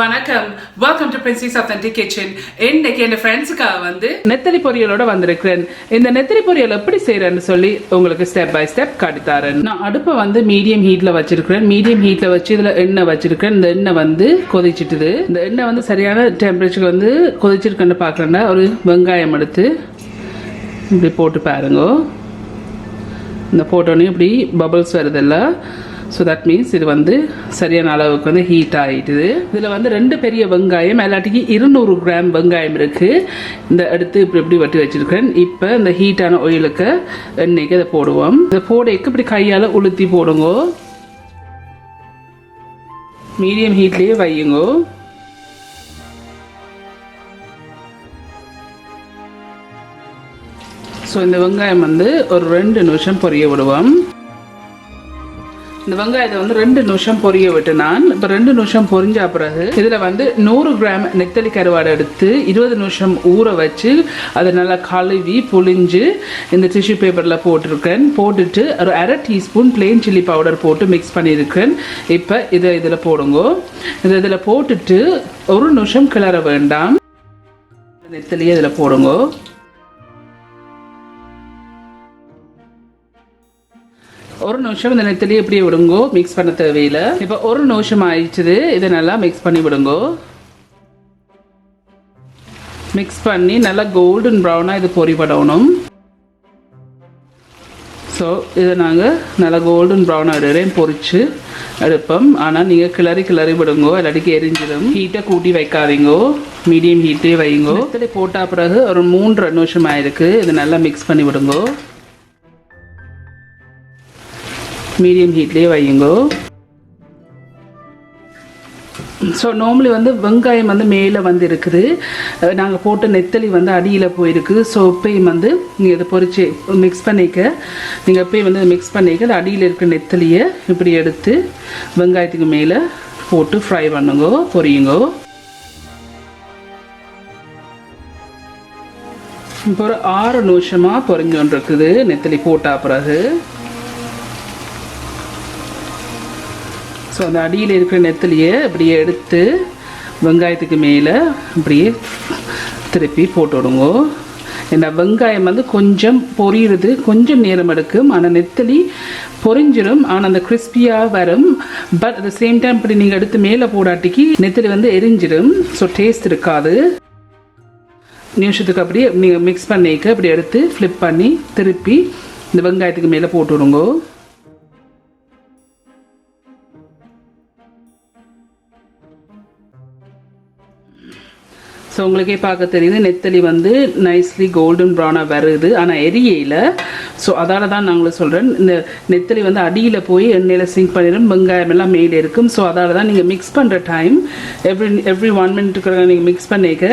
வணக்கம், welcome to Princy's Authentic Kitchen. இன்னைக்கு என் ஃப்ரெண்ட்ஸுக்காக வந்து நெத்தலி பொரியலோட வந்திருக்கிறேன். இந்த நெத்தலி பொரியல் எப்படி செய்யறேன்னு சொல்லி உங்களுக்கு ஸ்டெப் பை ஸ்டெப் காட்டித்தாரேன். நான் அடுப்பை வந்து மீடியம் ஹீட்ல வச்சிருக்கிறேன். மீடியம் ஹீட்ல வச்சு இதுல எண்ணெய் வச்சிருக்கேன். இந்த எண்ணெய் வந்து கொதிச்சிட்டுது. இந்த எண்ணெய் வந்து சரியான டெம்பரேச்சர் வந்து கொதிச்சிருக்குன்னு பாக்குறேன்னா ஒரு வெங்காயம் எடுத்து இப்படி போட்டு பாருங்க. இந்த போட்டோன்னே இப்படி பபிள்ஸ் வருதில்ல, ஸோ தட் மீன்ஸ் இது வந்து சரியான அளவுக்கு வந்து ஹீட் ஆகிட்டுது. இதில் வந்து 2 பெரிய வெங்காயம், எல்லாட்டிக்கு 200 கிராம் வெங்காயம் இருக்குது. இந்த எடுத்து இப்படி இப்படி வட்டி வச்சுருக்கேன். இப்போ இந்த ஹீட்டான ஆயிலுக்கு எண்ணெய்க்கு இதை போடுவோம். இதை போடைக்கு இப்படி கையால் உளுத்தி போடுங்க. மீடியம் ஹீட்லேயே வையுங்க. ஸோ இந்த வெங்காயம் வந்து ஒரு 2 நிமிஷம் பொரிய விடுவோம். இந்த வெங்காயத்தை வந்து 2 நிமிஷம் பொரிய விட்டு நான் இப்போ 2 நிமிஷம் பொரிஞ்ச பிறகு இதில் வந்து 100 கிராம் நெத்தலி கருவாடை எடுத்து 20 நிமிஷம் ஊற வச்சு அதை நல்லா கழுவி புளிஞ்சு இந்த டிஷ்யூ பேப்பரில் போட்டிருக்கேன். போட்டுட்டு ஒரு 1/2 டீஸ்பூன் பிளெயின் சில்லி பவுடர் போட்டு மிக்ஸ் பண்ணியிருக்கேன். இப்போ இதை இதில் போடுங்க. இதில் போட்டுட்டு 1 நிமிஷம் கிளற வேண்டாம். நெத்தலியை இதில் போடுங்க. ஒரு நிமிஷம் இந்த நெத்தலியை இப்படியே விடுங்கோ, மிக்ஸ் பண்ண தேவையில்லை. இப்போ 1 நிமிஷம் ஆயிடுச்சுது. இதை நல்லா மிக்ஸ் பண்ணி விடுங்கோ. மிக்ஸ் பண்ணி நல்லா கோல்டன் ப்ரௌனாக இது பொரிபடணும். ஸோ இதை நாங்கள் நல்லா கோல்டன் ப்ரௌனாக எடுக்கிறேன், பொரிச்சு எடுப்போம். ஆனால் நீங்கள் கிளறி விடுங்கோ, இல்லாட்டிக்கு எரிஞ்சிடும். ஹீட்டை கூட்டி வைக்காதீங்கோ, மீடியம் ஹீட்டே வைங்கோ. நெத்தலி போட்ட பிறகு ஒரு 3 நிமிஷம் ஆயிருக்கு. இதை நல்லா மிக்ஸ் பண்ணி விடுங்கோ. மீடியம் ஹீட்லேயே வையுங்கோ. ஸோ நார்மலி வந்து வெங்காயம் வந்து மேலே வந்து இருக்குது, நாங்கள் போட்ட நெத்தலி வந்து அடியில் போயிருக்கு. ஸோ இப்போயும் வந்து நீங்கள் இதை பொரிச்சு மிக்ஸ் பண்ணிக்க, நீங்கள் எப்பயும் வந்து மிக்ஸ் பண்ணிக்க அந்த அடியில் இருக்கிற நெத்தலியை இப்படி எடுத்து வெங்காயத்துக்கு மேலே போட்டு ஃப்ரை பண்ணுங்கோ, பொரியுங்கோ. இப்போ ஒரு 6 நிமிஷமாக பொரிஞ்சோன்னு இருக்குது நெத்தலி போட்டா பிறகு. ஸோ அந்த அடியில் இருக்கிற நெத்தலியை இப்படியே எடுத்து வெங்காயத்துக்கு மேலே இப்படியே திருப்பி போட்டு விடுங்க. இந்த வெங்காயம் வந்து கொஞ்சம் பொரியுறது கொஞ்சம் நேரம் எடுக்கும், ஆனால் நெத்தலி பொரிஞ்சிடும், ஆனால் அந்த கிறிஸ்பியாக வரும். But at the same time இப்படி நீங்கள் எடுத்து மேலே போடாட்டிக்கு நெத்தலி வந்து எரிஞ்சிடும். ஸோ டேஸ்ட் இருக்காது. நிமிஷத்துக்கு அப்படியே நீங்கள் மிக்ஸ் பண்ணிக்க இப்படி எடுத்து ஃப்ளிப் பண்ணி திருப்பி இந்த வெங்காயத்துக்கு மேலே போட்டு விடுங்க. ஸோ உங்களுக்கே பார்க்க தெரியுது நெத்தலி வந்து நைஸ்லி கோல்டன் ப்ரௌனாக வருது, ஆனால் எரியையில். ஸோ அதால் தான் நாங்களும் சொல்கிறேன், இந்த நெத்தலி வந்து அடியில் போய் எண்ணெயில் சிங்க் பண்ணிடும், வெங்காயம் எல்லாம் மேலே இருக்கும். ஸோ அதால் தான் நீங்கள் மிக்ஸ் பண்ணுற டைம் எவ்ரி 1 மினிட்டுக்கு நீங்கள் மிக்ஸ் பண்ணிக்க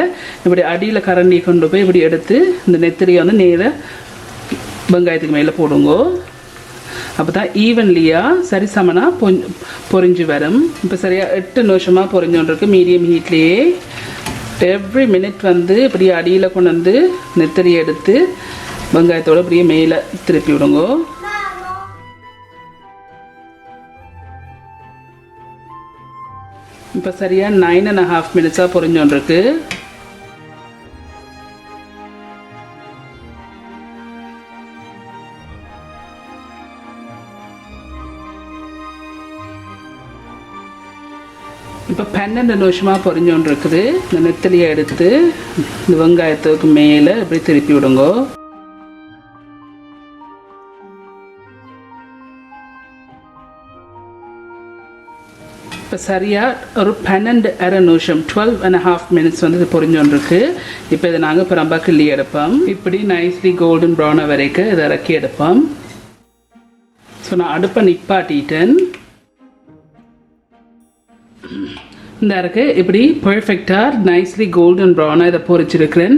இப்படி அடியில் கரண்டி கொண்டு போய் இப்படி எடுத்து இந்த நெத்தலியை வந்து நேராக வெங்காயத்துக்கு மேலே போடுங்க. அப்போ தான் ஈவன்லியாக சரி சமனாக பொரிஞ்சு வரும். இப்போ சரியாக 8 நிமிஷமாக பொரிஞ்சோன்றிருக்கு மீடியம் ஹீட்லேயே. எவ்ரி மினிட் வந்து இப்படி அடியில் கொண்டு வந்து நெத்தலி எடுத்து வெங்காயத்தோடு இப்படியே மேலே திருப்பி விடுங்க. இப்போ சரியாக 9.5 மினிட்ஸாக பொரிஞ்சோன்றிருக்கு. இப்போ 12 நிமிஷமாக பொரிஞ்சோன்னு இருக்குது. இந்த நெத்தலியை எடுத்து இந்த வெங்காயத்துக்கு மேலே இப்படி திருப்பி விடுங்க. இப்போ சரியாக ஒரு 12.5 நிமிஷம் 12.5 மினிட்ஸ் வந்து இது பொரிஞ்சோன்னு இருக்கு. இப்போ இதை நாங்கள் இப்போ ரொம்ப கிள்ளி எடுப்போம். இப்படி நைஸ்லி கோல்டன் ப்ரௌனாக வரைக்கும் இதை இறக்கி எடுப்போம். ஸோ நான் அடுப்பை நிப்பாட்டிட்டேன். இந்த இருக்கு இப்படி பர்ஃபெக்டாக நைஸ்லி கோல்டன் ப்ரௌனாக இதை பொரிச்சிருக்கிறேன்.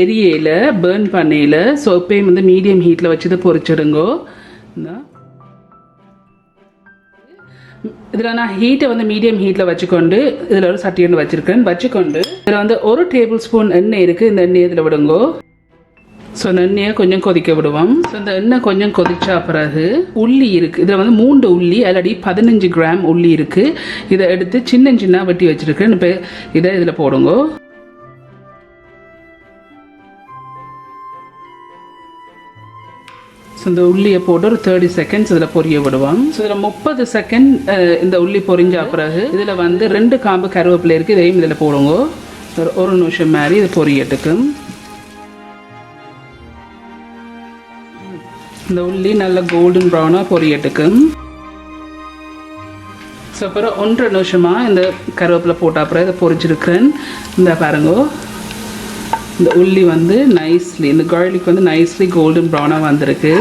எரியையில் பேர்ன் பண்ணையில். ஸோ இப்போயும் வந்து மீடியம் ஹீட்டில் வச்சு இதை பொரிச்சிடுங்கோ. இதில் நான் ஹீட்டை வந்து மீடியம் ஹீட்டில் வச்சுக்கொண்டு இதில் ஒரு சட்டி ஒன்று வச்சுருக்கேன். வச்சுக்கொண்டு இதில் வந்து 1 டேபிள் ஸ்பூன் எண்ணெய் இருக்குது. இந்த எண்ணெய் இதில் விடுங்கோ. ஸோ அந்த எண்ணெயை கொஞ்சம் கொதிக்க விடுவோம். ஸோ இந்த எண்ணெய் கொஞ்சம் கொதிச்சா பிறகு உள்ளி இருக்குது. இதில் வந்து 3 உள்ளி ஆல்ரெடி 15 கிராம் உள்ளி இருக்குது. இதை எடுத்து சின்ன சின்ன வெட்டி வச்சுருக்கேன். இப்போ இதை இதில் போடுங்க. ஸோ இந்த உள்ளியை போட்டு ஒரு 30 செகண்ட்ஸ் இதில் பொரிய விடுவோம். ஸோ இதில் 30 செகண்ட் இந்த உள்ளி பொரிஞ்சா பிறகு இதில் வந்து 2 காம்பு கருவேப்பிலை இருக்குது. இதையும் இதில் போடுங்க. ஒரு நிமிஷம் மாதிரி இது பொரியட்டுக்கும். இந்த உள்ளி நல்ல கோல்டன் ப்ரௌனாக பொரியட்டுக்கும். ஸோ அப்புறம் 1.5 நிமிஷமாக இந்த கருவேப்பிலை போட்ட அப்புறம் இதை பொரிச்சிருக்கிறேன். இந்த பாருங்க, இந்த உள்ளி வந்து நைஸ்லி, இந்த கார்லிக் வந்து நைஸ்லி கோல்டன் ப்ரௌனாக வந்திருக்கு.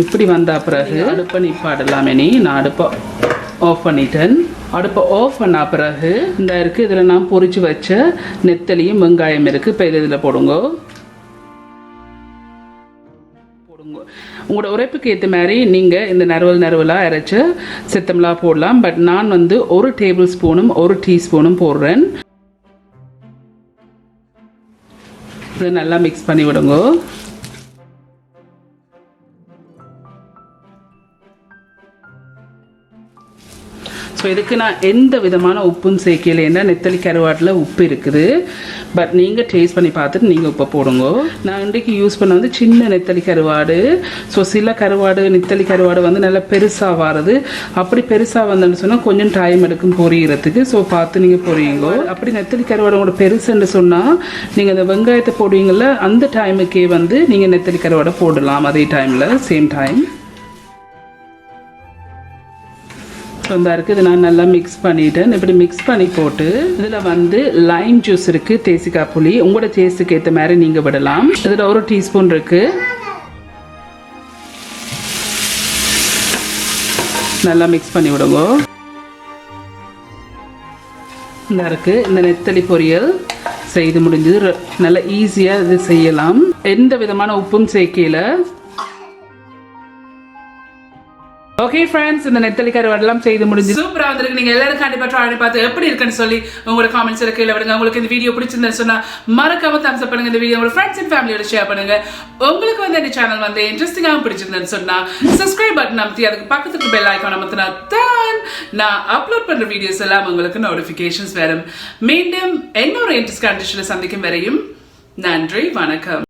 இப்படி வந்த பிறகு அடுப்பை நிப்பாடலாமே. நான் அடுப்பை ஆஃப் பண்ணிட்டேன். அடுப்பை ஆஃப் பண்ண பிறகு இந்த இருக்குது, இதில் நான் பொரிச்சு வச்ச நெத்தலியும் வெங்காயம் இருக்குது. இப்போ இதில் போடுங்க. உங்களோட உரைப்புக்கு ஏற்ற மாதிரி நீங்கள் இந்த நறுவலாக அரைச்சி சித்தம்லாம் போடலாம். பட் நான் வந்து 1 டேபிள் ஸ்பூனும் 1 டீஸ்பூனும் போடுறேன். இதை நல்லா மிக்ஸ் பண்ணி விடுங்க. ஸோ இதுக்கு நான் எந்த விதமான உப்பும் சேர்க்கல. ஏன்னா நெத்தலி கருவாட்டில் உப்பு இருக்குது. பட் நீங்கள் டேஸ்ட் பண்ணி பார்த்துட்டு நீங்கள் உப்பை போடுங்க. நான் இன்றைக்கு யூஸ் பண்ண வந்து சின்ன நெத்தலி கருவாடு. ஸோ சில கருவாடு நெத்தலி கருவாடு வந்து நல்லா பெருசாக வர்றது. அப்படி பெருசாக வந்தேன்னு சொன்னால் கொஞ்சம் டைம் எடுக்கும் பொரியறதுக்கு. ஸோ பார்த்து நீங்கள் பொரியுங்க. அப்படி நெத்தலி கருவாடு உங்களோட பெருசுன்னு சொன்னால் நீங்கள் அந்த வெங்காயத்தை போடுவீங்கள, அந்த டைமுக்கே வந்து நீங்கள் நெத்தலி கருவாடை போடலாம். அதே டைமில் சேம் டைம். ஸோ இந்த இருக்குது, இதை நான் நல்லா மிக்ஸ் பண்ணிவிட்டேன். இப்படி மிக்ஸ் பண்ணி போட்டு இதில் வந்து லைம் ஜூஸ் இருக்குது, தேசிக்காய் புளி. உங்களோட டேஸ்ட்டுக்கு ஏற்ற மாதிரி நீங்கள் விடலாம். இதில் 1 டீஸ்பூன் இருக்குது. நல்லா மிக்ஸ் பண்ணி விடுங்க. இந்த இருக்குது, இந்த நெத்தலி பொரியல் செய்து முடிஞ்சது. நல்லா ஈஸியாக இது செய்யலாம். எந்த விதமான உப்பும் சேர்க்கல. ஓகே ஃப்ரெண்ட்ஸ், இந்த நெத்தலி கருவாடெல்லாம் செய்து முடிஞ்சு சூப்பராக வந்திருக்கு. நீங்கள் எல்லாரும் கண்டிப்பாக ட்ரை பண்ணி பார்த்து எப்படி இருக்குன்னு சொல்லி உங்களோட காமெண்ட்ஸ் கீழே விடுங்க. உங்களுக்கு இந்த வீடியோ பிடிச்சிருந்தேன்னு சொன்னால் மறக்காம தம்ஸ் அப் பண்ணுங்க. இந்த வீடியோ உங்களோட ஃப்ரெண்ட்ஸ் அண்ட் ஃபேமிலியோட ஷேர் பண்ணுங்க. உங்களுக்கு வந்து இந்த சேனல் வந்து இன்ட்ரெஸ்டிங்காக பிடிச்சிருந்தேன்னு சொன்னால் சப்ஸ்கிரைப் பட்டன் அமுத்தி அதுக்கு பக்கத்துக்கு பெல் ஐக்கான் அமுத்தினா தான் நான் அப்லோட் பண்ணுற வீடியோஸ் எல்லாம் உங்களுக்கு நோட்டிஃபிகேஷன்ஸ் வரும். மீண்டும் இன்னொரு இன்ட்ரெஸ்ட் கண்டிஷனில் சந்திக்கும் வரையும் நன்றி, வணக்கம்.